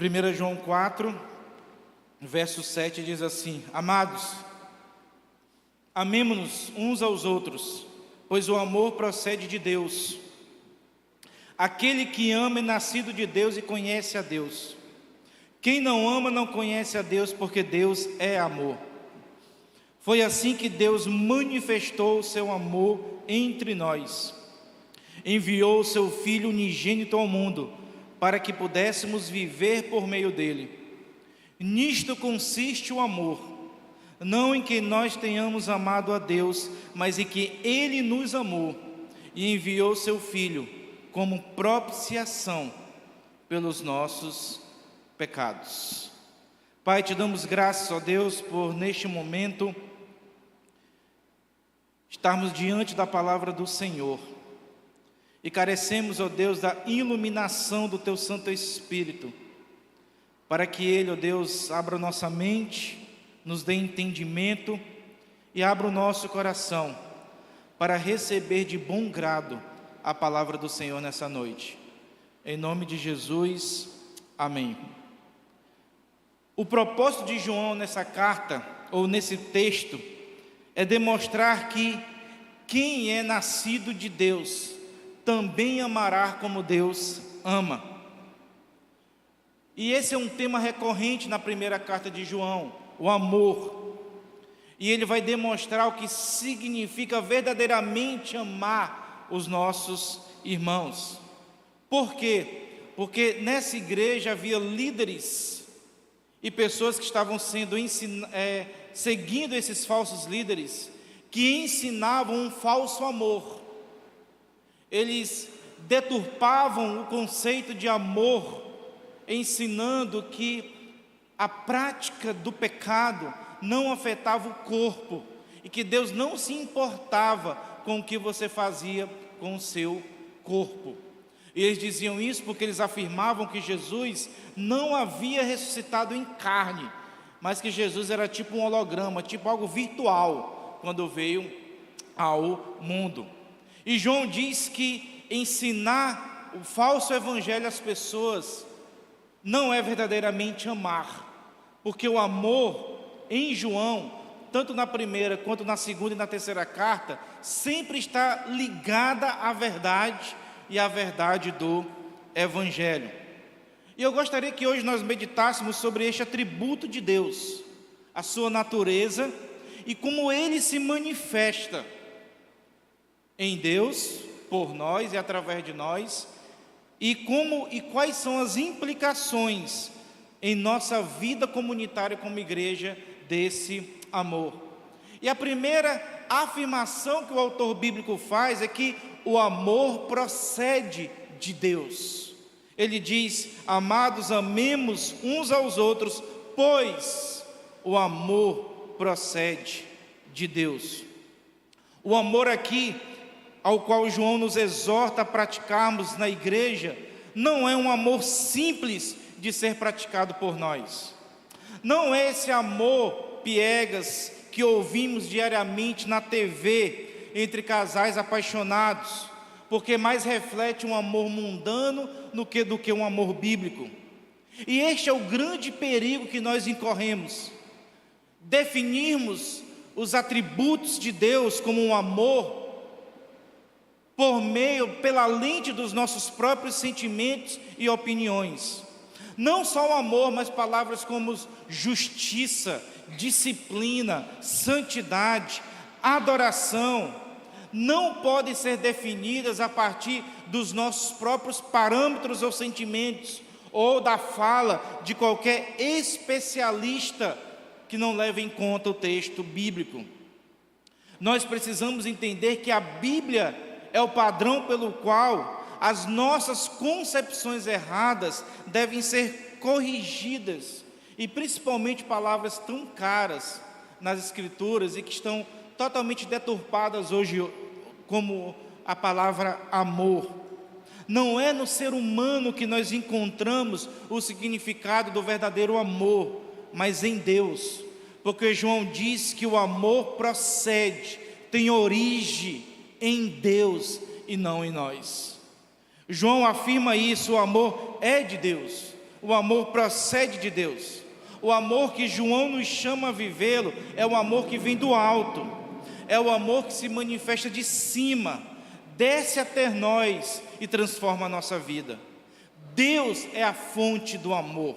1 João 4, verso 7 diz assim: Amados, amemo-nos uns aos outros, pois o amor procede de Deus. Aquele que ama é nascido de Deus e conhece a Deus. Quem não ama não conhece a Deus, porque Deus é amor. Foi assim que Deus manifestou o seu amor entre nós. Enviou o seu Filho unigênito ao mundo, para que pudéssemos viver por meio dele. Nisto consiste o amor, não em que nós tenhamos amado a Deus, mas em que Ele nos amou e enviou seu Filho como propiciação pelos nossos pecados. Pai, te damos graças, ó Deus, por neste momento estarmos diante da palavra do Senhor e carecemos, ó Deus, da iluminação do teu Santo Espírito, para que Ele, ó Deus, abra nossa mente, nos dê entendimento e abra o nosso coração para receber de bom grado a palavra do Senhor nessa noite. Em nome de Jesus, amém. O propósito de João nessa carta, ou nesse texto, é demonstrar que quem é nascido de Deus também amará como Deus ama. E esse é um tema recorrente na primeira carta de João, o amor. E ele vai demonstrar o que significa verdadeiramente amar os nossos irmãos. Por quê? Porque nessa igreja havia líderes e pessoas que estavam seguindo esses falsos líderes, que ensinavam um falso amor. Eles deturpavam o conceito de amor, ensinando que a prática do pecado não afetava o corpo e que Deus não se importava com o que você fazia com o seu corpo. E eles diziam isso porque eles afirmavam que Jesus não havia ressuscitado em carne, mas que Jesus era tipo um holograma, tipo algo virtual, quando veio ao mundo. E João diz que ensinar o falso evangelho às pessoas não é verdadeiramente amar, porque o amor em João, tanto na primeira quanto na segunda e na terceira carta, sempre está ligada à verdade e à verdade do evangelho. E eu gostaria que hoje nós meditássemos sobre este atributo de Deus, a sua natureza e como ele se manifesta em Deus, por nós e através de nós, e quais são as implicações em nossa vida comunitária como igreja desse amor. E a primeira afirmação que o autor bíblico faz é que o amor procede de Deus. Ele diz: amados, amemos uns aos outros, pois o amor procede de Deus. O amor aqui, ao qual João nos exorta a praticarmos na igreja, não é um amor simples de ser praticado por nós. Não é esse amor piegas que ouvimos diariamente na TV entre casais apaixonados, porque mais reflete um amor mundano do que um amor bíblico. E este é o grande perigo que nós incorremos: definirmos os atributos de Deus como um amor pela lente dos nossos próprios sentimentos e opiniões. Não só o amor, mas palavras como justiça, disciplina, santidade, adoração, não podem ser definidas a partir dos nossos próprios parâmetros ou sentimentos, ou da fala de qualquer especialista que não leva em conta o texto bíblico. Nós precisamos entender que a Bíblia é o padrão pelo qual as nossas concepções erradas devem ser corrigidas, e principalmente palavras tão caras nas Escrituras e que estão totalmente deturpadas hoje, como a palavra amor. Não é no ser humano que nós encontramos o significado do verdadeiro amor, mas em Deus, porque João diz que o amor procede, tem origem em Deus e não em nós. João afirma isso: o amor é de Deus. O amor procede de Deus. O amor que João nos chama a vivê-lo é o amor que vem do alto. É o amor que se manifesta de cima, desce até nós e transforma a nossa vida. Deus é a fonte do amor.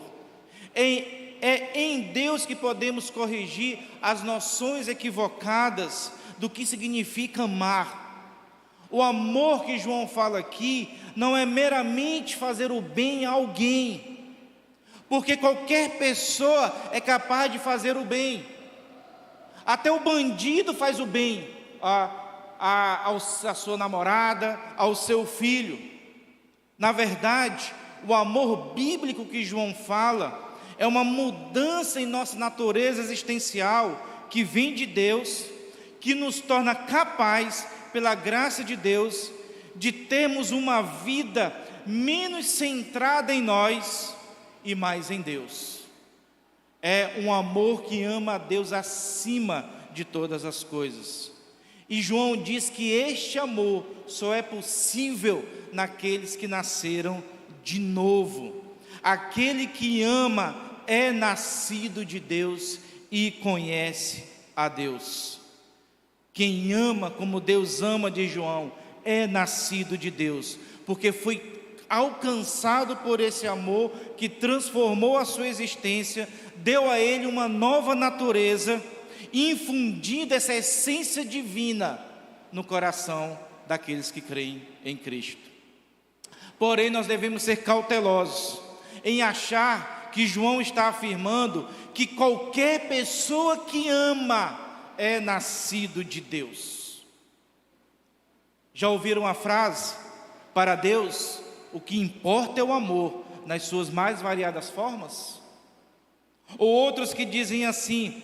É em Deus que podemos corrigir as noções equivocadas do que significa amar. O amor que João fala aqui não é meramente fazer o bem a alguém, porque qualquer pessoa é capaz de fazer o bem. Até o bandido faz o bem à sua namorada, ao seu filho. Na verdade, o amor bíblico que João fala é uma mudança em nossa natureza existencial que vem de Deus, que nos torna capaz, pela graça de Deus, de termos uma vida menos centrada em nós e mais em Deus. É um amor que ama a Deus acima de todas as coisas. E João diz que este amor só é possível naqueles que nasceram de novo. Aquele que ama é nascido de Deus e conhece a Deus. Quem ama como Deus ama, de João, é nascido de Deus, porque foi alcançado por esse amor que transformou a sua existência, deu a ele uma nova natureza, infundindo essa essência divina no coração daqueles que creem em Cristo. Porém, nós devemos ser cautelosos em achar que João está afirmando que qualquer pessoa que ama é nascido de Deus. Já ouviram a frase: para Deus o que importa é o amor, nas suas mais variadas formas? Ou outros que dizem assim: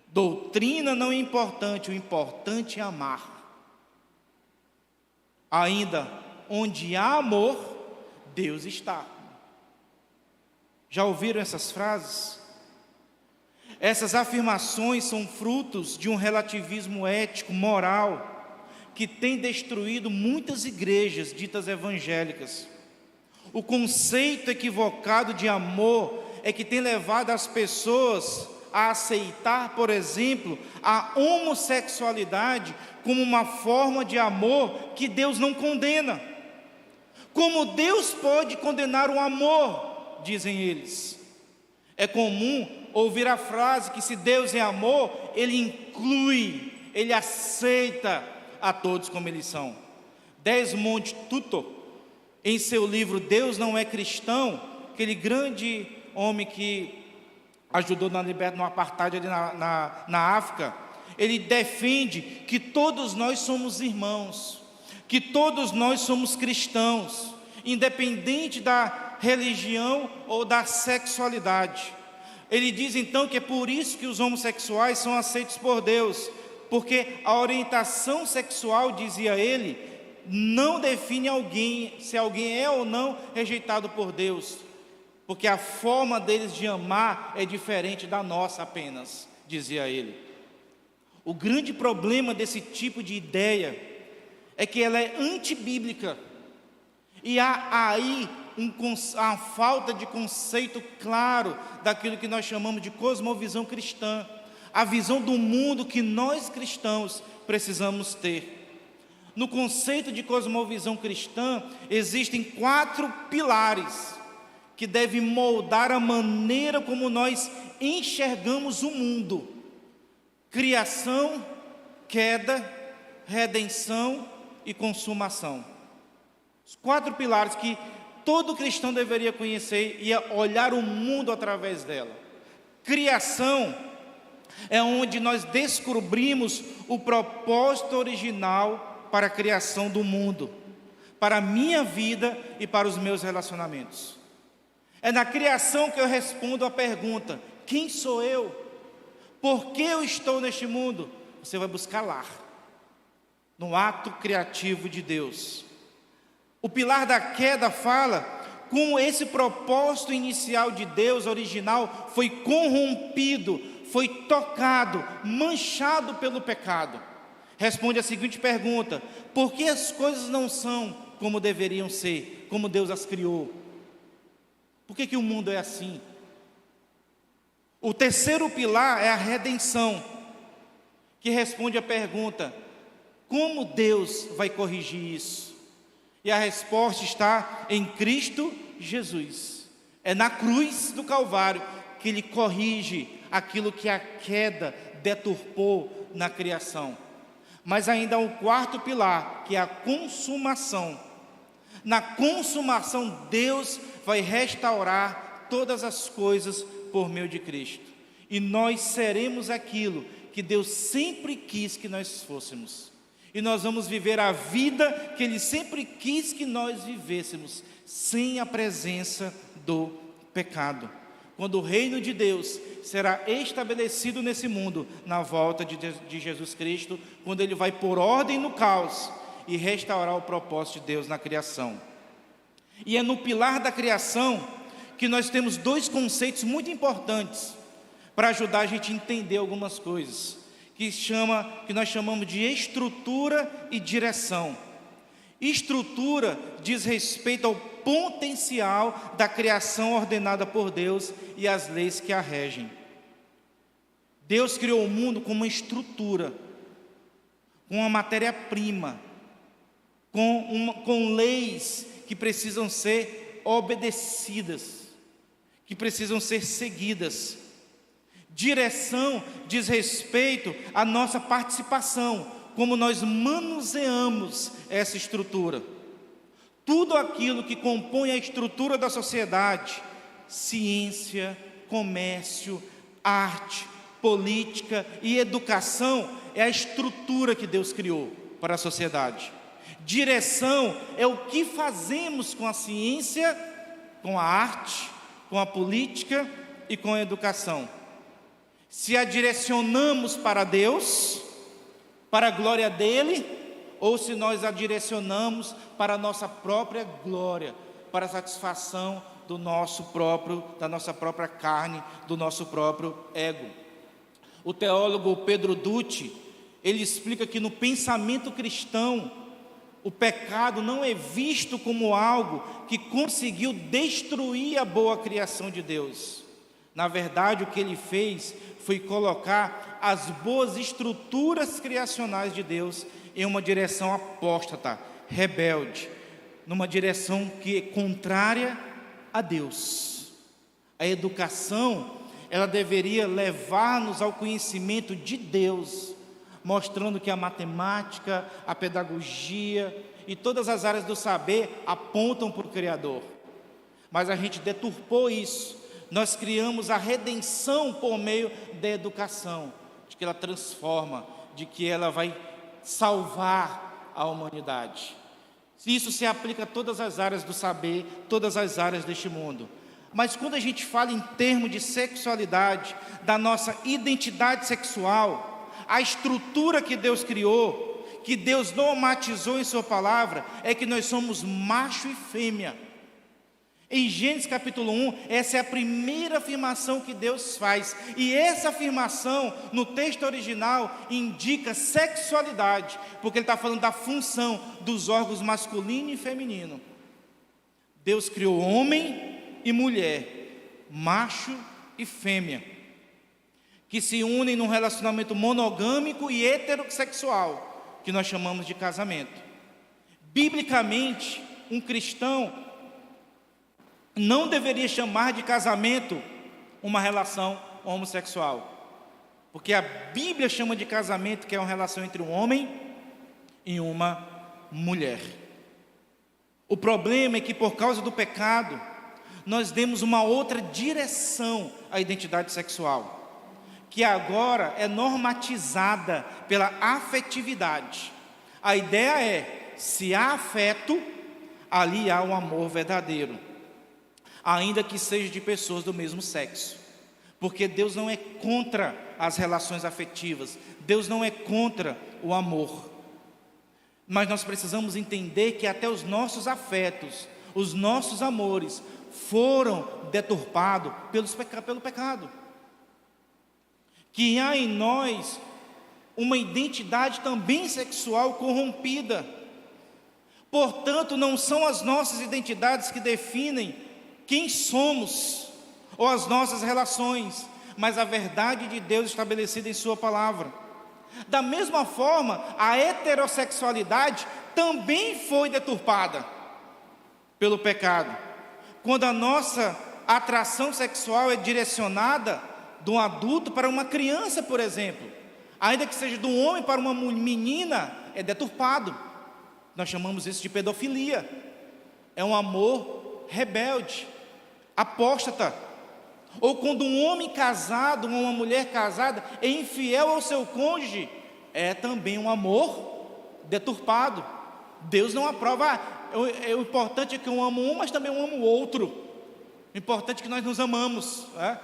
doutrina não é importante, o importante é amar. Ainda, onde há amor, Deus está. Já ouviram essas frases? Essas afirmações são frutos de um relativismo ético, moral, que tem destruído muitas igrejas ditas evangélicas. O conceito equivocado de amor é que tem levado as pessoas a aceitar, por exemplo, a homossexualidade como uma forma de amor que Deus não condena. Como Deus pode condenar o amor, dizem eles. É comum ouvir a frase que se Deus é amor, Ele inclui, Ele aceita a todos como eles são. Desmond Tutu, em seu livro Deus Não É Cristão, aquele grande homem que ajudou no apartheid ali na África, ele defende que todos nós somos irmãos, que todos nós somos cristãos, independente da religião ou da sexualidade. Ele diz então que é por isso que os homossexuais são aceitos por Deus, porque a orientação sexual, dizia ele, não define alguém, se alguém é ou não rejeitado por Deus, porque a forma deles de amar é diferente da nossa apenas, dizia ele. O grande problema desse tipo de ideia é que ela é antibíblica, e há aí a falta de conceito claro daquilo que nós chamamos de cosmovisão cristã, a visão do mundo que nós cristãos precisamos ter. No conceito de cosmovisão cristã, existem 4 pilares que devem moldar a maneira como nós enxergamos o mundo: criação, queda, redenção e consumação. Os 4 pilares que todo cristão deveria conhecer e olhar o mundo através dela. Criação é onde nós descobrimos o propósito original para a criação do mundo, para a minha vida e para os meus relacionamentos. É na criação que eu respondo a pergunta: quem sou eu? Por que eu estou neste mundo? Você vai buscar lá, no ato criativo de Deus. O pilar da queda fala como esse propósito inicial de Deus, original, foi corrompido, foi tocado, manchado pelo pecado. Responde a seguinte pergunta: por que as coisas não são como deveriam ser, como Deus as criou? Por que o mundo é assim? O terceiro pilar é a redenção, que responde à pergunta: como Deus vai corrigir isso? E a resposta está em Cristo Jesus. É na cruz do Calvário que Ele corrige aquilo que a queda deturpou na criação. Mas ainda há um quarto pilar, que é a consumação. Na consumação, Deus vai restaurar todas as coisas por meio de Cristo. E nós seremos aquilo que Deus sempre quis que nós fôssemos. E nós vamos viver a vida que Ele sempre quis que nós vivêssemos, sem a presença do pecado. Quando o reino de Deus será estabelecido nesse mundo, na volta de Jesus Cristo, quando Ele vai pôr ordem no caos e restaurar o propósito de Deus na criação. E é no pilar da criação que nós temos dois conceitos muito importantes para ajudar a gente a entender algumas coisas, que nós chamamos de estrutura e direção. Estrutura diz respeito ao potencial da criação ordenada por Deus e as leis que a regem. Deus criou o mundo com uma estrutura, com uma matéria-prima, com leis que precisam ser obedecidas, que precisam ser seguidas. Direção diz respeito à nossa participação, como nós manuseamos essa estrutura. Tudo aquilo que compõe a estrutura da sociedade, ciência, comércio, arte, política e educação, é a estrutura que Deus criou para a sociedade. Direção é o que fazemos com a ciência, com a arte, com a política e com a educação. Se a direcionamos para Deus, para a glória dEle, ou se nós a direcionamos para a nossa própria glória, para a satisfação da nossa própria carne, do nosso próprio ego. O teólogo Pedro Dutti, ele explica que no pensamento cristão, o pecado não é visto como algo que conseguiu destruir a boa criação de Deus. Na verdade, o que ele fez foi colocar as boas estruturas criacionais de Deus em uma direção apóstata, rebelde, numa direção que é contrária a Deus. A educação, ela deveria levar-nos ao conhecimento de Deus, mostrando que a matemática, a pedagogia e todas as áreas do saber apontam para o Criador. Mas a gente deturpou isso. Nós criamos a redenção por meio da educação, de que ela transforma, de que ela vai salvar a humanidade. Isso se aplica a todas as áreas do saber, todas as áreas deste mundo. Mas quando a gente fala em termos de sexualidade, da nossa identidade sexual, a estrutura que Deus criou, que Deus normatizou em sua palavra, é que nós somos macho e fêmea. Em Gênesis capítulo 1, essa é a primeira afirmação que Deus faz. E essa afirmação, no texto original, indica sexualidade, porque ele está falando da função dos órgãos masculino e feminino. Deus criou homem e mulher, macho e fêmea, que se unem num relacionamento monogâmico e heterossexual, que nós chamamos de casamento. Biblicamente, um cristão não deveria chamar de casamento uma relação homossexual, porque a Bíblia chama de casamento que é uma relação entre um homem e uma mulher. O problema é que por causa do pecado, nós demos uma outra direção à identidade sexual, que agora é normatizada pela afetividade. A ideia é, se há afeto, ali há um amor verdadeiro, ainda que seja de pessoas do mesmo sexo, porque Deus não é contra as relações afetivas, Deus não é contra o amor, mas nós precisamos entender que até os nossos afetos, os nossos amores, foram deturpados pelo pecado, que há em nós uma identidade também sexual corrompida. Portanto, não são as nossas identidades que definem quem somos ou as nossas relações, mas a verdade de Deus estabelecida em sua palavra. Da mesma forma, a heterossexualidade também foi deturpada pelo pecado. Quando a nossa atração sexual é direcionada de um adulto para uma criança, por exemplo, ainda que seja de um homem para uma menina, é deturpado. Nós chamamos isso de pedofilia. É um amor rebelde, apóstata. Ou quando um homem casado, uma mulher casada é infiel ao seu cônjuge, é também um amor deturpado. Deus não aprova. O importante é que eu amo um, mas também eu amo o outro. O importante é que nós nos amamos, né?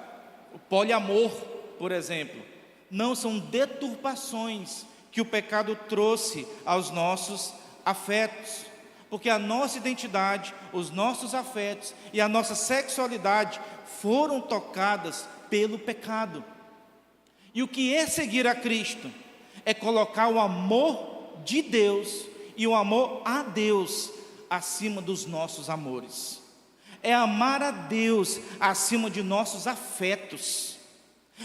O poliamor, por exemplo, não são deturpações que o pecado trouxe aos nossos afetos, porque a nossa identidade, os nossos afetos e a nossa sexualidade foram tocadas pelo pecado. E o que é seguir a Cristo? É colocar o amor de Deus e o amor a Deus acima dos nossos amores. É amar a Deus acima de nossos afetos.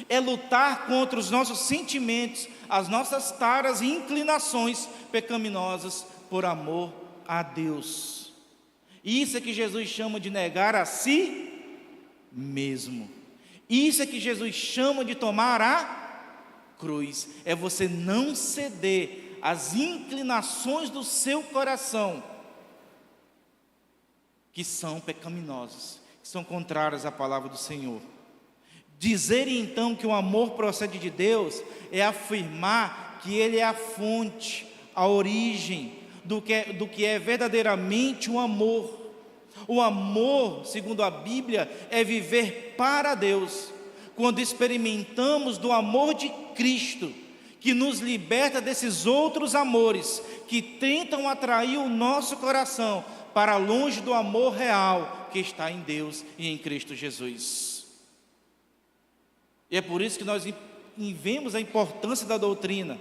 É lutar contra os nossos sentimentos, as nossas taras e inclinações pecaminosas por amor a Deus. Isso é que Jesus chama de negar a si mesmo. Isso é que Jesus chama de tomar a cruz. É você não ceder às inclinações do seu coração, que são pecaminosas, que são contrárias à palavra do Senhor. Dizer então que o amor procede de Deus é afirmar que Ele é a fonte, a origem do que é verdadeiramente o amor. O amor, segundo a Bíblia, é viver para Deus. Quando experimentamos do amor de Cristo, que nos liberta desses outros amores que tentam atrair o nosso coração para longe do amor real que está em Deus e em Cristo Jesus. E é por isso que nós vemos a importância da doutrina,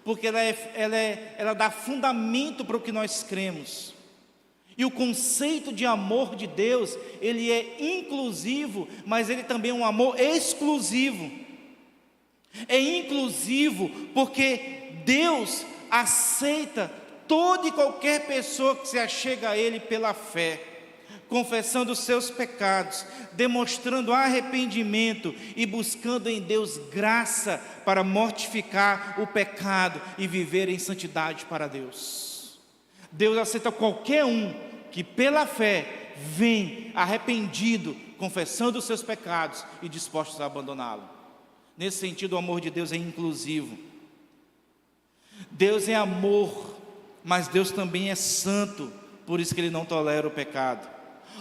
porque ela dá fundamento para o que nós cremos. E o conceito de amor de Deus, ele é inclusivo, mas ele também é um amor exclusivo. É inclusivo porque Deus aceita toda e qualquer pessoa que se achega a Ele pela fé, confessando os seus pecados, demonstrando arrependimento e buscando em Deus graça para mortificar o pecado e viver em santidade para Deus. Deus aceita qualquer um que pela fé vem arrependido, confessando os seus pecados e dispostos a abandoná-lo. Nesse sentido, o amor de Deus é inclusivo. Deus é amor, mas Deus também é santo, por isso que Ele não tolera o pecado.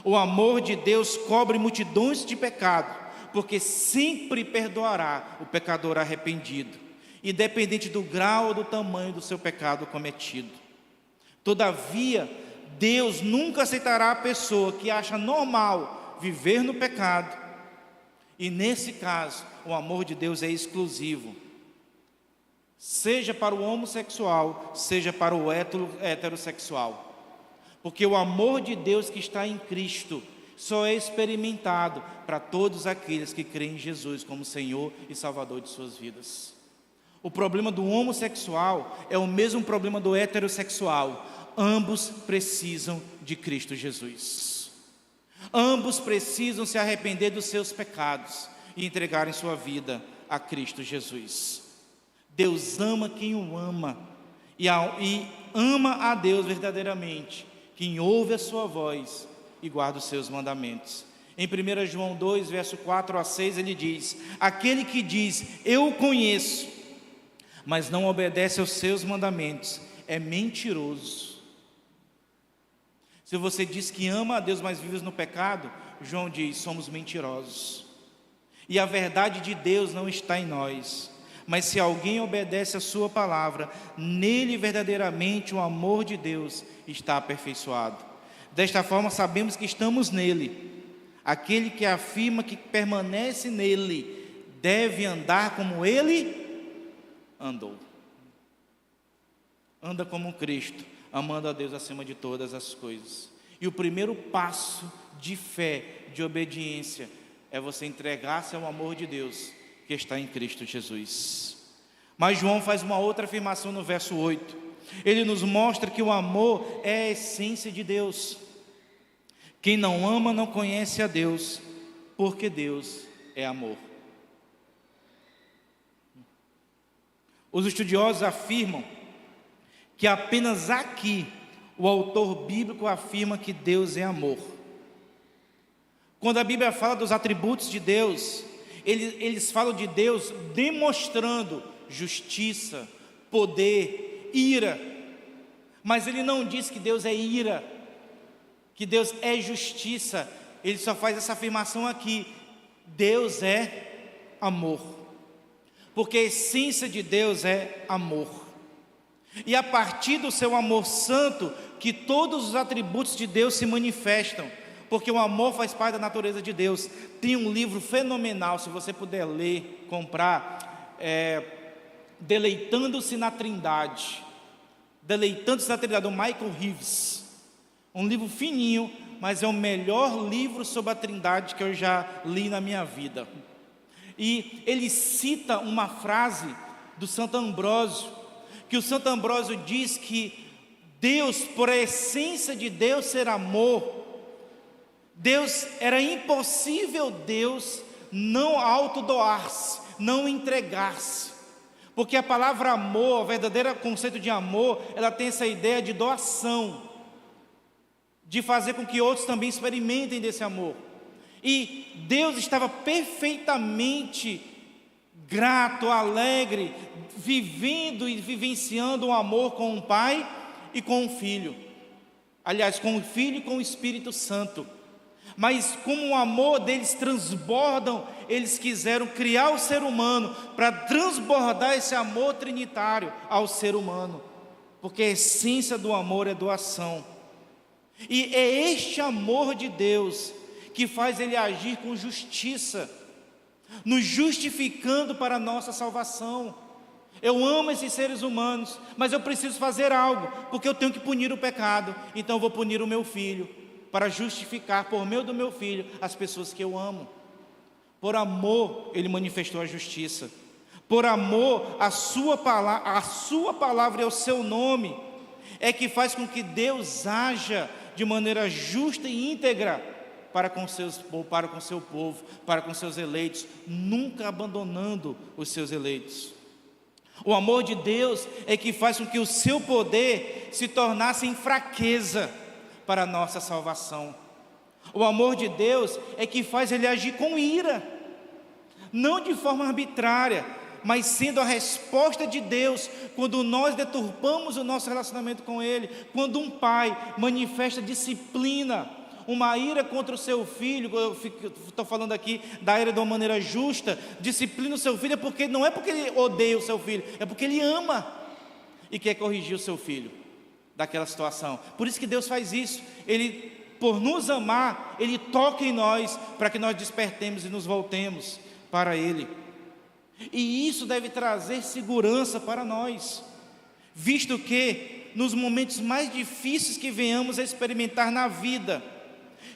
O amor de Deus cobre multidões de pecado, porque sempre perdoará o pecador arrependido, independente do grau ou do tamanho do seu pecado cometido. Todavia, Deus nunca aceitará a pessoa que acha normal viver no pecado, e nesse caso, o amor de Deus é exclusivo, seja para o homossexual, seja para o heterossexual. Porque o amor de Deus que está em Cristo só é experimentado para todos aqueles que creem em Jesus como Senhor e Salvador de suas vidas. O problema do homossexual é o mesmo problema do heterossexual. Ambos precisam de Cristo Jesus. Ambos precisam se arrepender dos seus pecados e entregarem sua vida a Cristo Jesus. Deus ama quem o ama e ama a Deus verdadeiramente quem ouve a sua voz e guarda os seus mandamentos. Em 1 João 2, verso 4 a 6, ele diz: aquele que diz, eu o conheço, mas não obedece aos seus mandamentos, é mentiroso. Se você diz que ama a Deus, mas vive no pecado, João diz, somos mentirosos. E a verdade de Deus não está em nós. Mas se alguém obedece a sua palavra, nele verdadeiramente o amor de Deus está aperfeiçoado. Desta forma sabemos que estamos nele. Aquele que afirma que permanece nele, deve andar como ele andou. Anda como Cristo, amando a Deus acima de todas as coisas. E o primeiro passo de fé, de obediência, é você entregar-se ao amor de Deus que está em Cristo Jesus. Mas João faz uma outra afirmação no verso 8. Ele nos mostra que o amor é a essência de Deus. Quem não ama não conhece a Deus, porque Deus é amor. Os estudiosos afirmam que apenas aqui o autor bíblico afirma que Deus é amor. Quando a Bíblia fala dos atributos de Deus, eles falam de Deus demonstrando justiça, poder, ira. Mas ele não diz que Deus é ira, que Deus é justiça. Ele só faz essa afirmação aqui: Deus é amor. Porque a essência de Deus é amor. E a partir do seu amor santo, que todos os atributos de Deus se manifestam. Porque o amor faz parte da natureza de Deus. Tem um livro fenomenal, se você puder ler, comprar, Deleitando-se na Trindade. Deleitando-se na Trindade, do Michael Reeves. Um livro fininho, mas é o melhor livro sobre a Trindade que eu já li na minha vida. E ele cita uma frase do Santo Ambrósio, que o Santo Ambrósio diz que Deus, por a essência de Deus ser amor, era impossível Deus não autodoar-se, não entregar-se. Porque a palavra amor, o verdadeiro conceito de amor, ela tem essa ideia de doação, de fazer com que outros também experimentem desse amor. E Deus estava perfeitamente grato, alegre, vivendo e vivenciando um amor com o Pai e com o Filho. Aliás, com o Filho e com o Espírito Santo. Mas como o amor deles transbordam, eles quiseram criar o ser humano para transbordar esse amor trinitário ao ser humano. Porque a essência do amor é doação. E é este amor de Deus que faz ele agir com justiça, nos justificando para a nossa salvação. Eu amo esses seres humanos, mas eu preciso fazer algo, porque eu tenho que punir o pecado. Então eu vou punir o meu filho, para justificar por meio do meu filho as pessoas que eu amo. Por amor ele manifestou a justiça. Por amor a sua palavra e o seu nome é que faz com que Deus haja de maneira justa e íntegra para com seu povo, para com seus eleitos, nunca abandonando os seus eleitos. O amor de Deus é que faz com que o seu poder se tornasse em fraqueza para a nossa salvação. O amor de Deus é que faz ele agir com ira, não de forma arbitrária, mas sendo a resposta de Deus quando nós deturpamos o nosso relacionamento com Ele. Quando um pai manifesta disciplina, uma ira contra o seu filho, eu estou falando aqui da ira de uma maneira justa, disciplina o seu filho, não é porque ele odeia o seu filho, é porque ele ama e quer corrigir o seu filho daquela situação. Por isso que Deus faz isso. Ele, por nos amar, Ele toca em nós para que nós despertemos e nos voltemos para Ele. E isso deve trazer segurança para nós, visto que nos momentos mais difíceis que venhamos a experimentar na vida,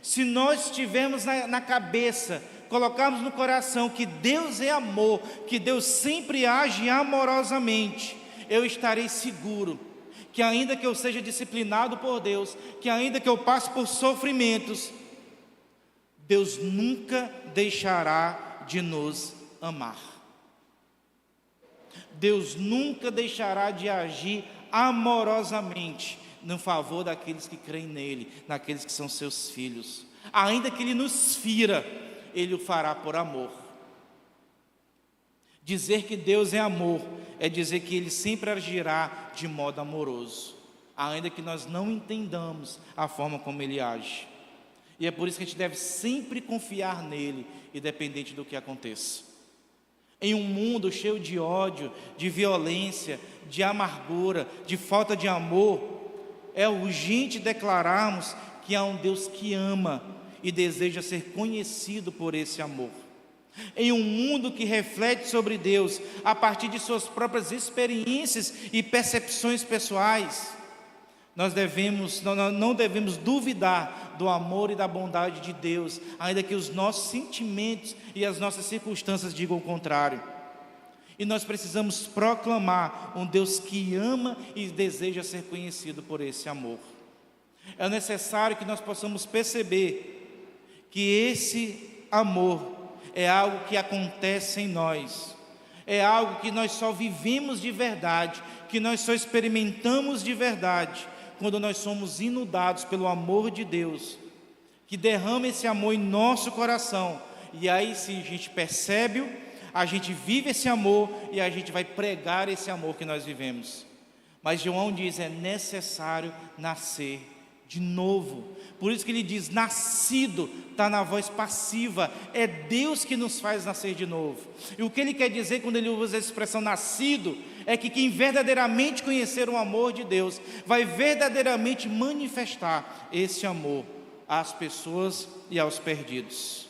se nós tivermos na cabeça, colocarmos no coração que Deus é amor, que Deus sempre age amorosamente, eu estarei seguro que ainda que eu seja disciplinado por Deus, que ainda que eu passe por sofrimentos, Deus nunca deixará de nos amar. Deus nunca deixará de agir amorosamente no favor daqueles que creem nele, naqueles que são seus filhos. Ainda que ele nos fira, ele o fará por amor. Dizer que Deus é amor é dizer que ele sempre agirá de modo amoroso, ainda que nós não entendamos a forma como ele age. E é por isso que a gente deve sempre confiar nele, independente do que aconteça. Em um mundo cheio de ódio, de violência, de amargura, de falta de amor, é urgente declararmos que há um Deus que ama e deseja ser conhecido por esse amor. Em um mundo que reflete sobre Deus a partir de suas próprias experiências e percepções pessoais, Nós não devemos duvidar do amor e da bondade de Deus, ainda que os nossos sentimentos e as nossas circunstâncias digam o contrário. E nós precisamos proclamar um Deus que ama e deseja ser conhecido por esse amor. É necessário que nós possamos perceber que esse amor é algo que acontece em nós, é algo que nós só vivemos de verdade, que nós só experimentamos de verdade, quando nós somos inundados pelo amor de Deus, que derrama esse amor em nosso coração, e aí sim a gente percebe-o, a gente vive esse amor, e a gente vai pregar esse amor que nós vivemos. Mas João diz, é necessário nascer de novo. Por isso que ele diz, nascido, está na voz passiva, é Deus que nos faz nascer de novo. E o que ele quer dizer quando ele usa a expressão nascido, é que quem verdadeiramente conhecer o amor de Deus, vai verdadeiramente manifestar esse amor às pessoas e aos perdidos.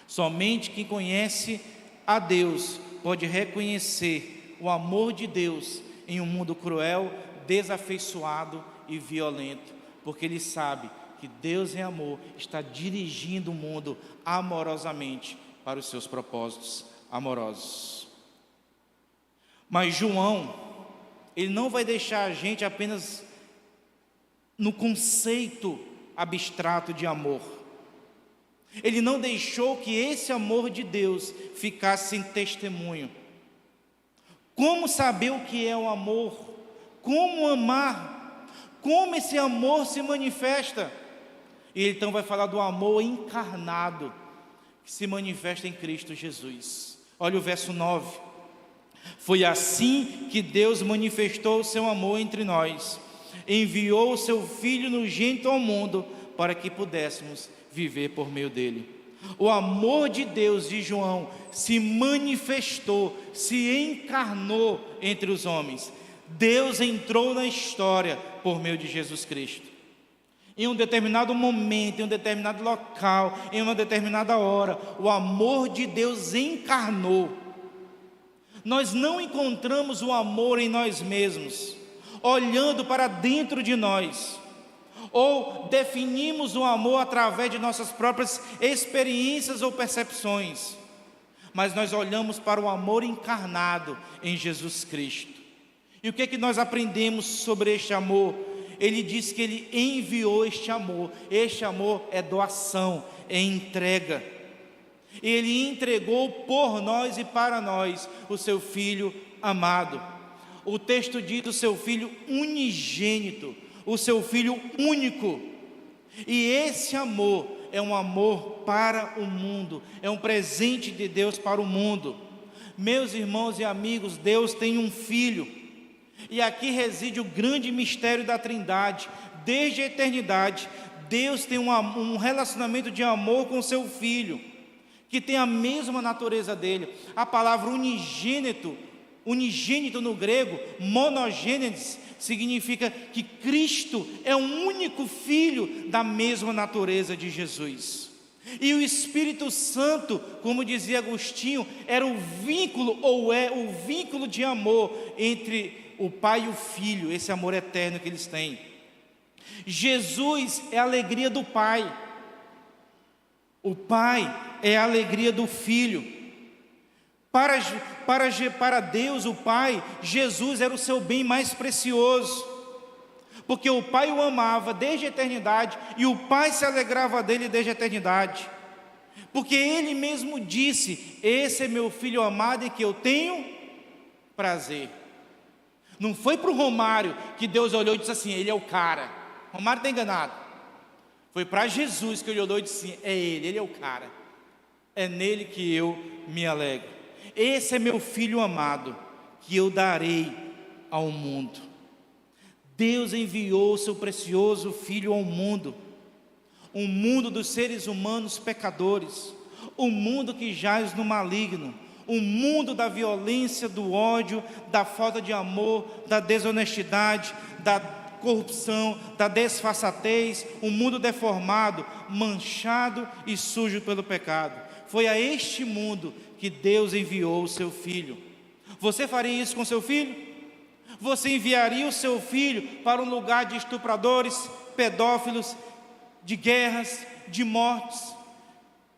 Somente quem conhece a Deus pode reconhecer o amor de Deus em um mundo cruel, desafeiçoado e violento, porque ele sabe que Deus em amor está dirigindo o mundo amorosamente para os seus propósitos amorosos. Mas João, ele não vai deixar a gente apenas no conceito abstrato de amor. Ele não deixou que esse amor de Deus ficasse sem testemunho. Como saber o que é o amor? Como amar? Como esse amor se manifesta? E ele então vai falar do amor encarnado, que se manifesta em Cristo Jesus. Olha o verso 9. Foi assim que Deus manifestou o seu amor entre nós. Enviou o seu Filho unigênito ao mundo, para que pudéssemos viver por meio dele. O amor de Deus, de João, se manifestou, se encarnou entre os homens. Deus entrou na história por meio de Jesus Cristo. Em um determinado momento, em um determinado local, em uma determinada hora, o amor de Deus encarnou. Nós não encontramos o amor em nós mesmos, olhando para dentro de nós, ou definimos o amor através de nossas próprias experiências ou percepções, mas nós olhamos para o amor encarnado em Jesus Cristo. E o que é que nós aprendemos sobre este amor? Ele diz que ele enviou este amor é doação, é entrega. Ele entregou por nós e para nós o seu Filho amado. O texto diz o seu Filho unigênito, o seu Filho único. E esse amor é um amor para o mundo, é um presente de Deus para o mundo. Meus irmãos e amigos, Deus tem um Filho, e aqui reside o grande mistério da Trindade. Desde a eternidade, Deus tem um relacionamento de amor com o seu Filho, que tem a mesma natureza dele. A palavra unigênito no grego, monogênesis, significa que Cristo é o único Filho da mesma natureza de Jesus. E o Espírito Santo, como dizia Agostinho, era o vínculo, ou é o vínculo de amor entre o Pai e o Filho, esse amor eterno que eles têm. Jesus é a alegria do Pai. O Pai é a alegria do Filho. Para Deus, o Pai, Jesus era o seu bem mais precioso, porque o Pai o amava desde a eternidade, e o Pai se alegrava dele desde a eternidade, porque Ele mesmo disse: esse é meu Filho amado em que eu tenho prazer. Não foi para o Romário que Deus olhou e disse assim: ele é o cara. Romário está enganado. Foi para Jesus que ele olhou e disse: é ele é o cara. É nele que eu me alegro. Esse é meu Filho amado, que eu darei ao mundo. Deus enviou o seu precioso Filho ao mundo, um mundo dos seres humanos pecadores, um mundo que jaz no maligno, um mundo da violência, do ódio, da falta de amor, da desonestidade, da corrupção, da desfaçatez, um mundo deformado, manchado e sujo pelo pecado. Foi a este mundo que Deus enviou o seu Filho. Você faria isso com seu filho? Você enviaria o seu filho para um lugar de estupradores, pedófilos, de guerras, de mortes?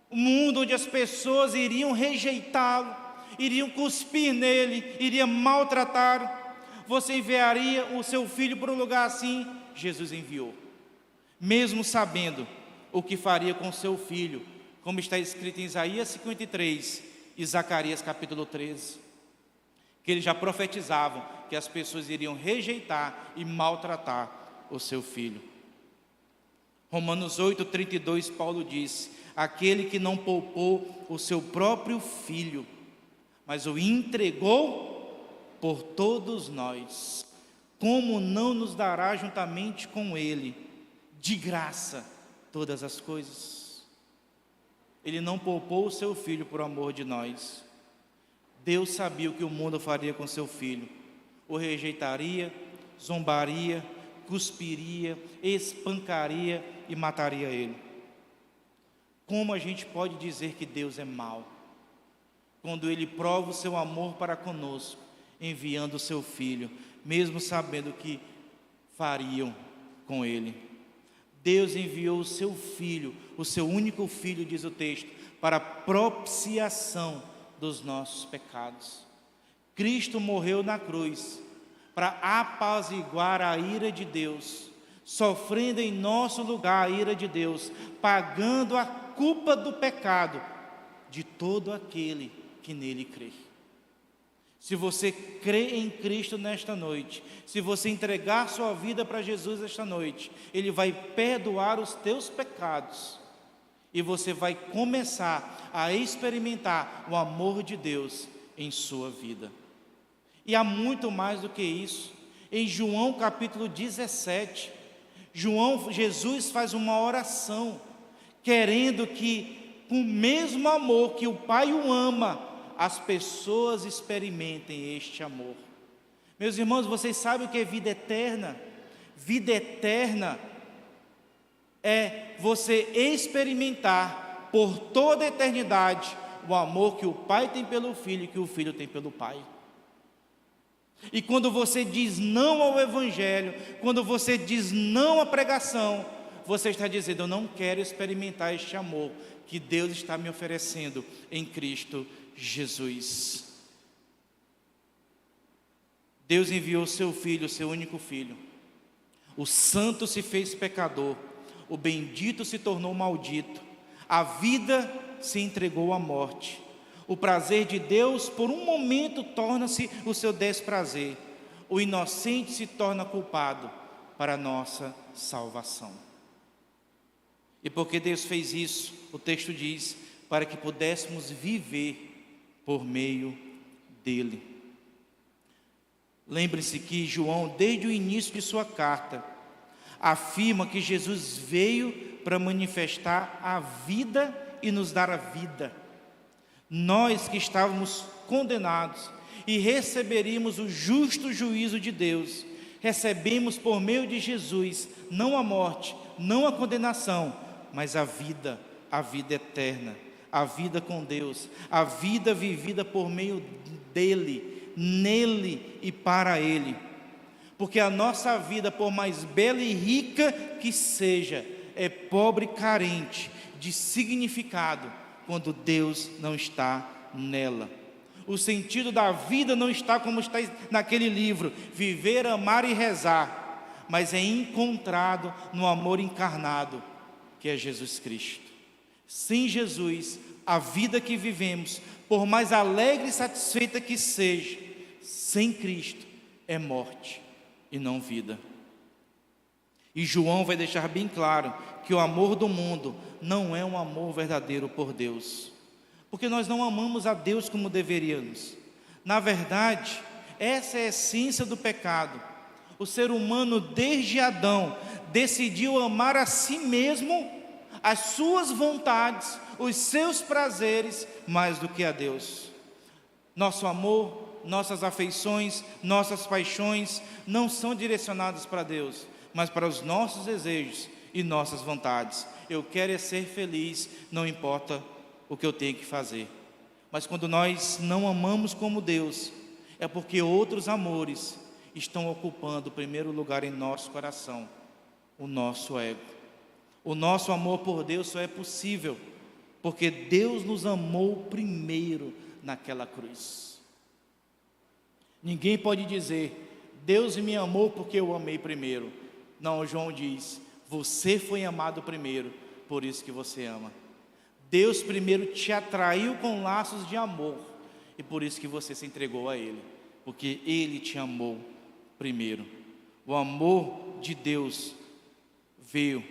Um mundo onde as pessoas iriam rejeitá-lo, iriam cuspir nele, iriam maltratá-lo. Você enviaria o seu filho para um lugar assim? Jesus enviou, mesmo sabendo o que faria com seu filho, como está escrito em Isaías 53 e Zacarias capítulo 13, que eles já profetizavam que as pessoas iriam rejeitar e maltratar o seu filho. Romanos 8:32, Paulo diz: aquele que não poupou o seu próprio filho, mas o entregou por todos nós, como não nos dará juntamente com ele, de graça, todas as coisas? Ele não poupou o seu filho por amor de nós. Deus sabia o que o mundo faria com seu filho: o rejeitaria, zombaria, cuspiria, espancaria e mataria ele. Como a gente pode dizer que Deus é mau, quando Ele prova o seu amor para conosco, enviando o seu filho, mesmo sabendo o que fariam com ele? Deus enviou o seu filho, o seu único filho, diz o texto, para a propiciação dos nossos pecados. Cristo morreu na cruz para apaziguar a ira de Deus, sofrendo em nosso lugar a ira de Deus, pagando a culpa do pecado de todo aquele que nele crê. Se você crê em Cristo nesta noite, se você entregar sua vida para Jesus esta noite, Ele vai perdoar os teus pecados, e você vai começar a experimentar o amor de Deus em sua vida. E há muito mais do que isso. Em João capítulo 17, Jesus faz uma oração, querendo que, com o mesmo amor que o Pai o ama, as pessoas experimentem este amor. Meus irmãos, vocês sabem o que é vida eterna? Vida eterna é você experimentar por toda a eternidade o amor que o Pai tem pelo Filho e que o Filho tem pelo Pai. E quando você diz não ao Evangelho, quando você diz não à pregação, você está dizendo: eu não quero experimentar este amor que Deus está me oferecendo em Cristo Jesus. Deus enviou seu Filho, seu único Filho. O santo se fez pecador, o bendito se tornou maldito, a vida se entregou à morte. O prazer de Deus por um momento torna-se o seu desprazer, o inocente se torna culpado para a nossa salvação. E porque Deus fez isso, o texto diz, para que pudéssemos viver por meio dele. Lembre-se que João, desde o início de sua carta, afirma que Jesus veio para manifestar a vida e nos dar a vida. Nós que estávamos condenados e receberíamos o justo juízo de Deus, recebemos por meio de Jesus, não a morte, não a condenação, mas a vida eterna, a vida com Deus, a vida vivida por meio dele, nele e para ele. Porque a nossa vida, por mais bela e rica que seja, é pobre e carente de significado quando Deus não está nela. O sentido da vida não está como está naquele livro, viver, amar e rezar, mas é encontrado no amor encarnado, que é Jesus Cristo. Sem Jesus, a vida que vivemos, por mais alegre e satisfeita que seja, sem Cristo é morte e não vida. E João vai deixar bem claro que o amor do mundo não é um amor verdadeiro por Deus, porque nós não amamos a Deus como deveríamos. Na verdade, essa é a essência do pecado. O ser humano, desde Adão, decidiu amar a si mesmo, as suas vontades, os seus prazeres, mais do que a Deus. Nosso amor, nossas afeições, nossas paixões não são direcionadas para Deus, mas para os nossos desejos e nossas vontades. Eu quero é ser feliz, não importa o que eu tenho que fazer. Mas quando nós não amamos como Deus, é porque outros amores estão ocupando o primeiro lugar em nosso coração, o nosso ego. O nosso amor por Deus só é possível porque Deus nos amou primeiro naquela cruz. Ninguém pode dizer, Deus me amou porque eu amei primeiro. Não, João diz, você foi amado primeiro, por isso que você ama. Deus primeiro te atraiu com laços de amor, e por isso que você se entregou a Ele, porque Ele te amou primeiro. O amor de Deus veio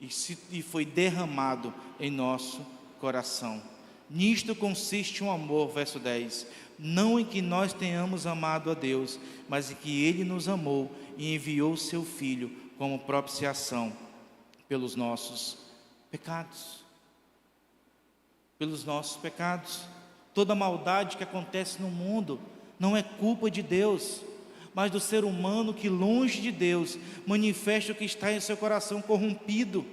e foi derramado em nosso coração. Nisto consiste um amor, verso 10, não em que nós tenhamos amado a Deus, mas em que Ele nos amou e enviou o seu Filho como propiciação pelos nossos pecados. Pelos nossos pecados. Toda maldade que acontece no mundo não é culpa de Deus, mas do ser humano que, longe de Deus, manifesta o que está em seu coração corrompido,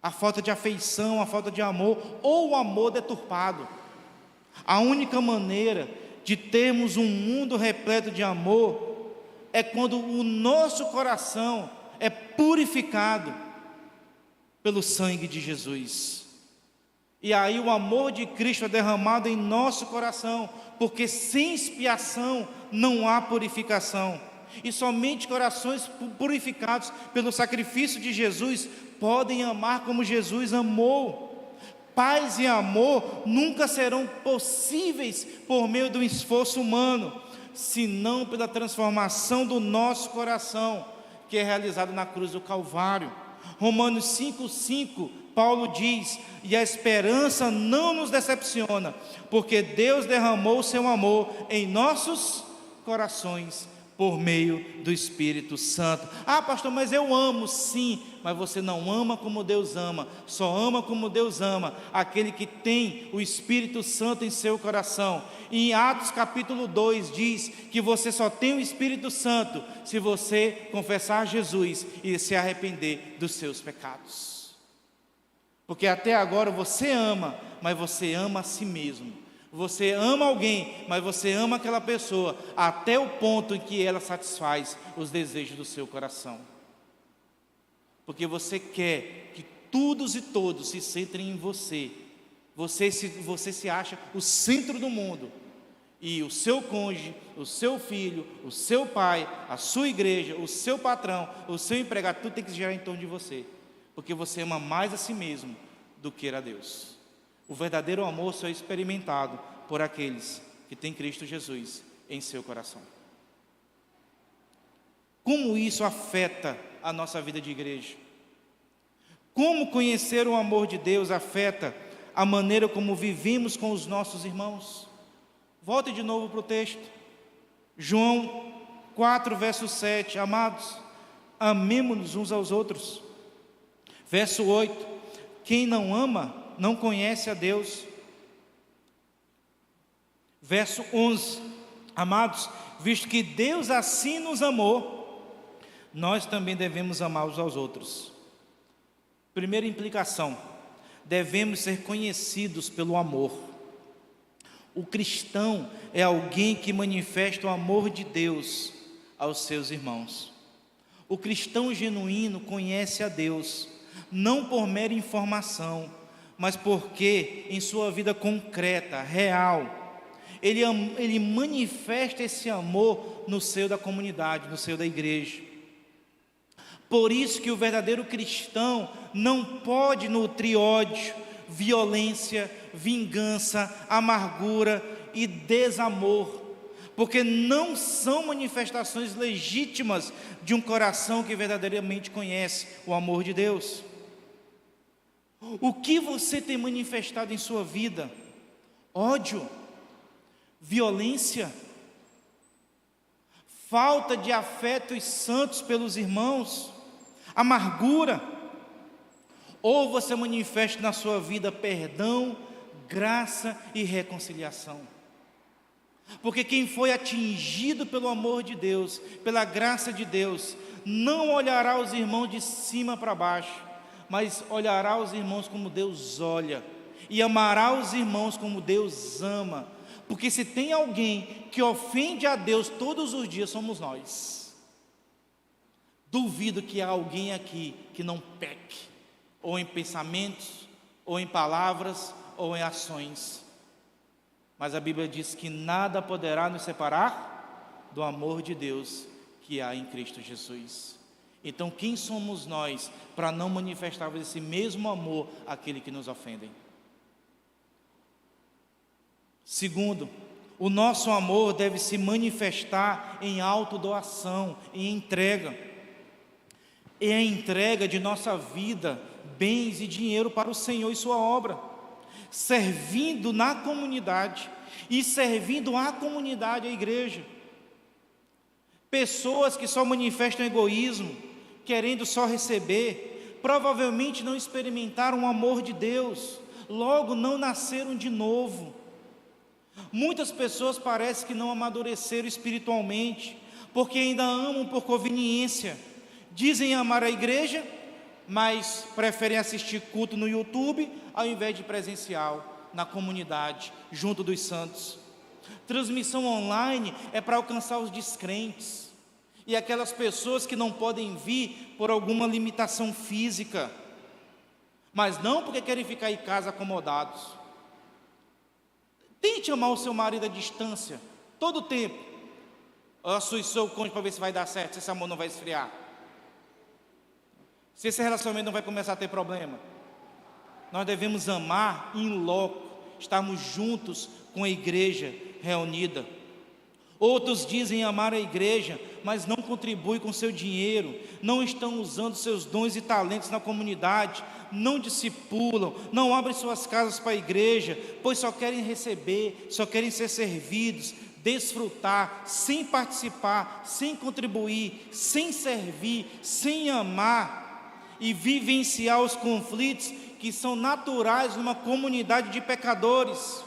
a falta de afeição, a falta de amor, ou o amor deturpado. A única maneira de termos um mundo repleto de amor é quando o nosso coração é purificado pelo sangue de Jesus. E aí o amor de Cristo é derramado em nosso coração, porque sem expiação não há purificação. E somente corações purificados pelo sacrifício de Jesus podem amar como Jesus amou. Paz e amor nunca serão possíveis por meio do esforço humano, senão pela transformação do nosso coração, que é realizado na cruz do Calvário. Romanos 5,5, Paulo diz, e a esperança não nos decepciona, porque Deus derramou o seu amor em nossos corações, por meio do Espírito Santo. Ah, pastor, mas eu amo, sim, mas você não ama como Deus ama, só ama como Deus ama aquele que tem o Espírito Santo em seu coração. E em Atos capítulo 2 diz que você só tem o Espírito Santo se você confessar Jesus e se arrepender dos seus pecados. Porque até agora você ama, mas você ama a si mesmo. Você ama alguém, mas você ama aquela pessoa até o ponto em que ela satisfaz os desejos do seu coração. Porque você quer que todos e todos se centrem em você. Você se acha o centro do mundo. E o seu cônjuge, o seu filho, o seu pai, a sua igreja, o seu patrão, o seu empregado, tudo tem que girar em torno de você. Porque você ama mais a si mesmo do que a Deus. O verdadeiro amor só é experimentado por aqueles que têm Cristo Jesus em seu coração. Como isso afeta a nossa vida de igreja? Como conhecer o amor de Deus afeta a maneira como vivemos com os nossos irmãos? Volte de novo para o texto. João 4, verso 7. Amados, amemo-nos uns aos outros. Verso 8. Quem não ama, não conhece a Deus. Verso 11. Amados, visto que Deus assim nos amou, nós também devemos amar uns aos outros. Primeira implicação: devemos ser conhecidos pelo amor. O cristão é alguém que manifesta o amor de Deus aos seus irmãos. O cristão genuíno conhece a Deus, não por mera informação, mas porque em sua vida concreta, real, ele manifesta esse amor no seio da comunidade, no seio da igreja. Por isso que o verdadeiro cristão não pode nutrir ódio, violência, vingança, amargura e desamor, porque não são manifestações legítimas de um coração que verdadeiramente conhece o amor de Deus. O que você tem manifestado em sua vida? Ódio, violência, falta de afetos santos pelos irmãos, amargura? Ou você manifesta na sua vida perdão, graça e reconciliação? Porque quem foi atingido pelo amor de Deus, pela graça de Deus, não olhará os irmãos de cima para baixo, mas olhará os irmãos como Deus olha, e amará os irmãos como Deus ama, porque se tem alguém que ofende a Deus todos os dias, somos nós. Duvido que há alguém aqui que não peque, ou em pensamentos, ou em palavras, ou em ações. Mas a Bíblia diz que nada poderá nos separar do amor de Deus que há em Cristo Jesus. Então, quem somos nós para não manifestarmos esse mesmo amor àquele que nos ofendem? Segundo, o nosso amor deve se manifestar em autodoação, em entrega. É a entrega de nossa vida, bens e dinheiro para o Senhor e sua obra, servindo na comunidade e servindo a comunidade, a igreja. Pessoas que só manifestam egoísmo, querendo só receber, provavelmente não experimentaram o amor de Deus, logo não nasceram de novo. Muitas pessoas parecem que não amadureceram espiritualmente, porque ainda amam por conveniência, dizem amar a igreja, mas preferem assistir culto no YouTube, ao invés de presencial, na comunidade, junto dos santos. Transmissão online é para alcançar os descrentes, e aquelas pessoas que não podem vir por alguma limitação física, mas não porque querem ficar em casa acomodados. Tente amar o seu marido à distância, todo o tempo, a sua e seu cônjuge, para ver se vai dar certo, se esse amor não vai esfriar, se esse relacionamento não vai começar a ter problema. Nós devemos amar in loco, estarmos juntos com a igreja reunida. Outros dizem amar a igreja, mas não contribuem com seu dinheiro, não estão usando seus dons e talentos na comunidade, não discipulam, não abrem suas casas para a igreja, pois só querem receber, só querem ser servidos, desfrutar, sem participar, sem contribuir, sem servir, sem amar e vivenciar os conflitos que são naturais numa comunidade de pecadores.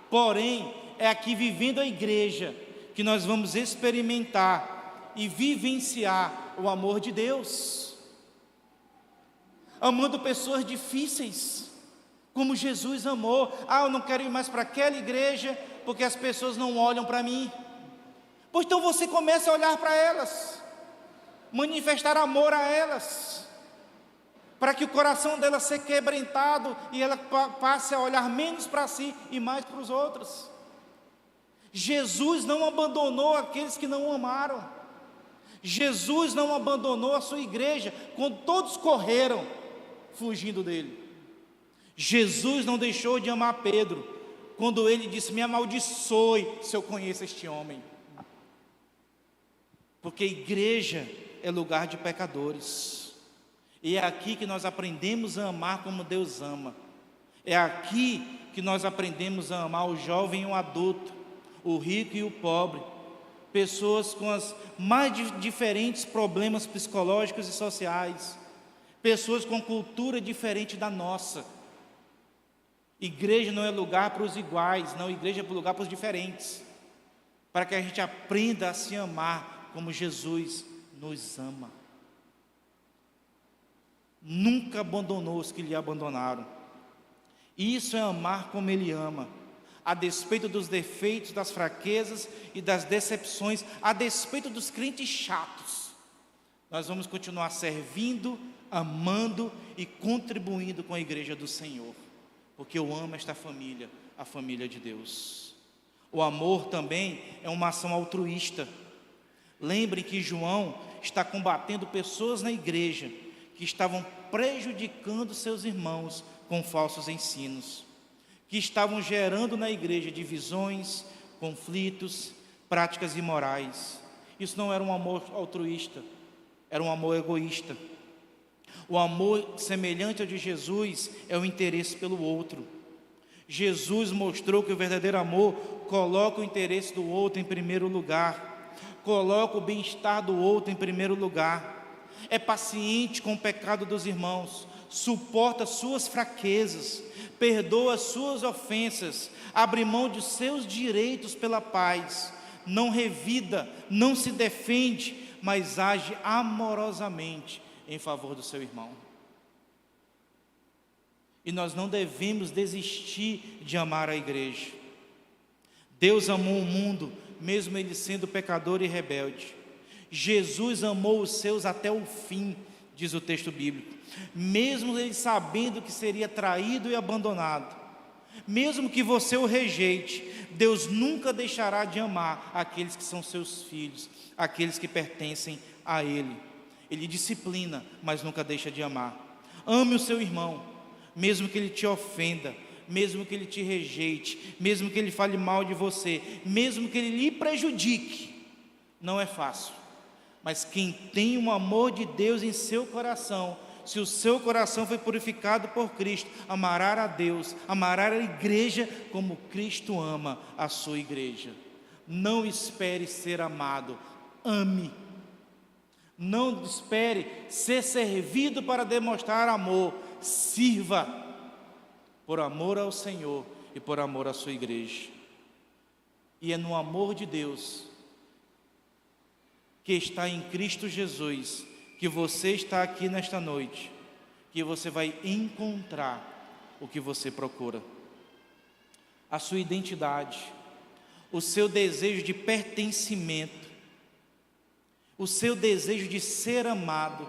Porém, é aqui vivendo a igreja que nós vamos experimentar e vivenciar o amor de Deus, amando pessoas difíceis, como Jesus amou. Eu não quero ir mais para aquela igreja, porque as pessoas não olham para mim. Pois então você começa a olhar para elas, manifestar amor a elas, para que o coração dela seja quebrantado e ela passe a olhar menos para si e mais para os outros. Jesus não abandonou aqueles que não o amaram. Jesus não abandonou a sua igreja quando todos correram fugindo dele. Jesus não deixou de amar Pedro quando ele disse: me amaldiçoe se eu conheço este homem. Porque igreja é lugar de pecadores, e é aqui que nós aprendemos a amar como Deus ama. É aqui que nós aprendemos a amar o jovem e o adulto, o rico e o pobre, pessoas com os mais diferentes problemas psicológicos e sociais, pessoas com cultura diferente da nossa. Igreja não é lugar para os iguais, não, igreja é lugar para os diferentes, para que a gente aprenda a se amar como Jesus nos ama. Nunca abandonou os que lhe abandonaram. Isso é amar como Ele ama, a despeito dos defeitos, das fraquezas e das decepções, a despeito dos crentes chatos. Nós vamos continuar servindo, amando e contribuindo com a igreja do Senhor, porque eu amo esta família, a família de Deus. O amor também é uma ação altruísta. Lembre que João está combatendo pessoas na igreja que estavam prejudicando seus irmãos com falsos ensinos, que estavam gerando na igreja divisões, conflitos, práticas imorais. Isso não era um amor altruísta, era um amor egoísta. O amor semelhante ao de Jesus é o interesse pelo outro. Jesus mostrou que o verdadeiro amor coloca o interesse do outro em primeiro lugar, coloca o bem-estar do outro em primeiro lugar, é paciente com o pecado dos irmãos, suporta suas fraquezas, perdoa suas ofensas, abre mão de seus direitos pela paz, não revida, não se defende, mas age amorosamente em favor do seu irmão. E nós não devemos desistir de amar a igreja. Deus amou o mundo, mesmo ele sendo pecador e rebelde. Jesus amou os seus até o fim, diz o texto bíblico. Mesmo ele sabendo que seria traído e abandonado, mesmo que você o rejeite, Deus nunca deixará de amar aqueles que são seus filhos, aqueles que pertencem a Ele. Ele disciplina, mas nunca deixa de amar. Ame o seu irmão, mesmo que ele te ofenda, mesmo que ele te rejeite, mesmo que ele fale mal de você, mesmo que ele lhe prejudique. Não é fácil, mas quem tem o amor de Deus em seu coração, se o seu coração foi purificado por Cristo, amará a Deus, amará a igreja como Cristo ama a sua igreja. Não espere ser amado, ame. Não espere ser servido para demonstrar amor, sirva por amor ao Senhor e por amor à sua igreja. E é no amor de Deus que está em Cristo Jesus, que você está aqui nesta noite, que você vai encontrar o que você procura. A sua identidade, o seu desejo de pertencimento, o seu desejo de ser amado,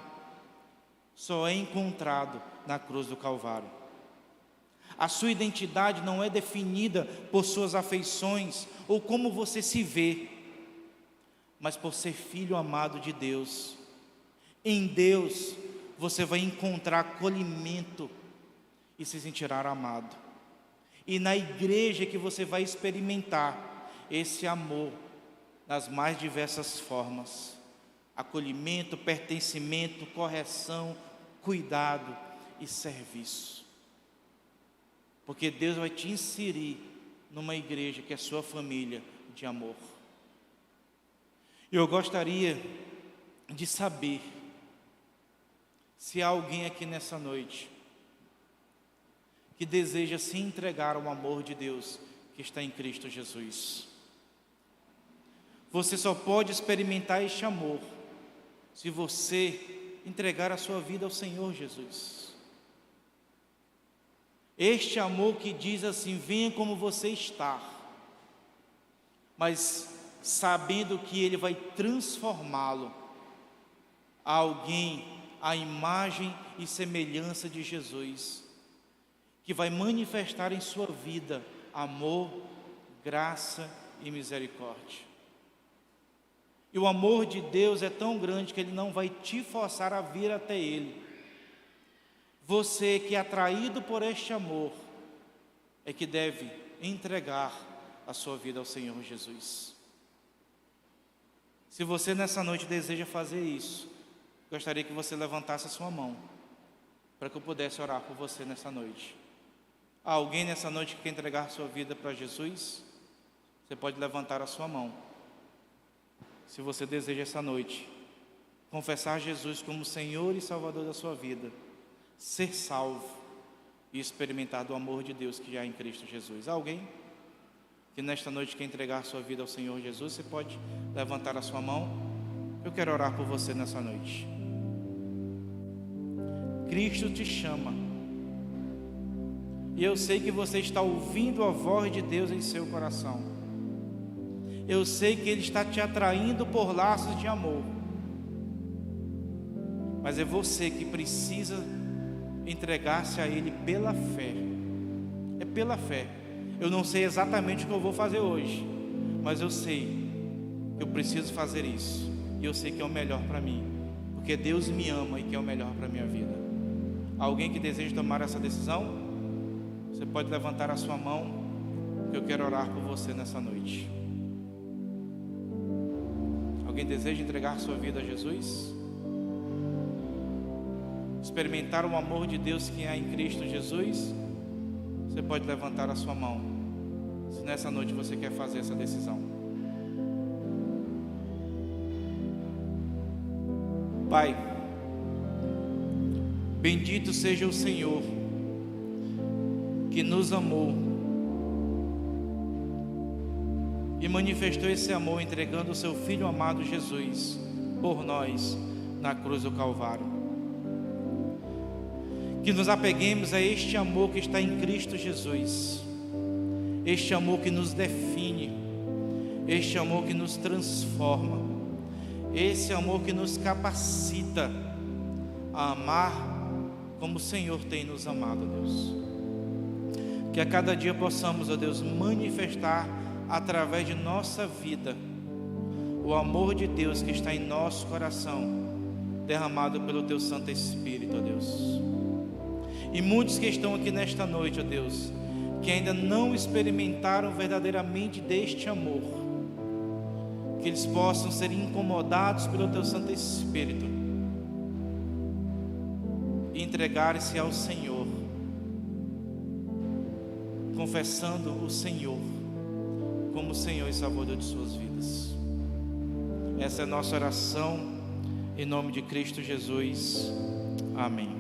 só é encontrado na cruz do Calvário. A sua identidade não é definida por suas afeições ou como você se vê, mas por ser filho amado de Deus. Em Deus você vai encontrar acolhimento e se sentirá amado. E na igreja que você vai experimentar esse amor nas mais diversas formas: acolhimento, pertencimento, correção, cuidado e serviço. Porque Deus vai te inserir numa igreja que é sua família de amor. Eu gostaria de saber se há alguém aqui nessa noite que deseja se entregar ao amor de Deus que está em Cristo Jesus. Você só pode experimentar este amor se você entregar a sua vida ao Senhor Jesus. Este amor que diz assim: venha como você está, mas sabendo que Ele vai transformá-lo a alguém à imagem e semelhança de Jesus, que vai manifestar em sua vida amor, graça e misericórdia. E o amor de Deus é tão grande que Ele não vai te forçar a vir até Ele. Você que é atraído por este amor é que deve entregar a sua vida ao Senhor Jesus. Se você nessa noite deseja fazer isso, gostaria que você levantasse a sua mão, para que eu pudesse orar por você nessa noite. Há alguém nessa noite que quer entregar sua vida para Jesus? Você pode levantar a sua mão. Se você deseja essa noite confessar Jesus como Senhor e Salvador da sua vida, ser salvo e experimentar do amor de Deus que já é em Cristo Jesus. Há alguém que nesta noite quer entregar sua vida ao Senhor Jesus? Você pode levantar a sua mão. Eu quero orar por você nessa noite. Cristo te chama, e eu sei que você está ouvindo a voz de Deus em seu coração. Eu sei que Ele está te atraindo por laços de amor, mas é você que precisa entregar-se a Ele pela fé. É pela fé. Eu não sei exatamente o que eu vou fazer hoje, mas eu sei que eu preciso fazer isso, e eu sei que é o melhor para mim, porque Deus me ama e quer o melhor para a minha vida. Alguém que deseja tomar essa decisão? Você pode levantar a sua mão, que eu quero orar por você nessa noite. Alguém deseja entregar sua vida a Jesus? Experimentar o amor de Deus que há em Cristo Jesus? Você pode levantar a sua mão, se nessa noite você quer fazer essa decisão. Pai, bendito seja o Senhor que nos amou e manifestou esse amor entregando o seu Filho amado Jesus por nós na cruz do Calvário. Que nos apeguemos a este amor que está em Cristo Jesus este amor que nos define, este amor que nos transforma, esse amor que nos capacita a amar como o Senhor tem nos amado, Deus. Que a cada dia possamos, ó Deus, manifestar através de nossa vida o amor de Deus que está em nosso coração, derramado pelo Teu Santo Espírito, ó Deus. E muitos que estão aqui nesta noite, ó Deus, que ainda não experimentaram verdadeiramente deste amor, que eles possam ser incomodados pelo Teu Santo Espírito e entregarem-se ao Senhor, confessando o Senhor como o Senhor e Salvador de suas vidas. Essa é a nossa oração, em nome de Cristo Jesus. Amém.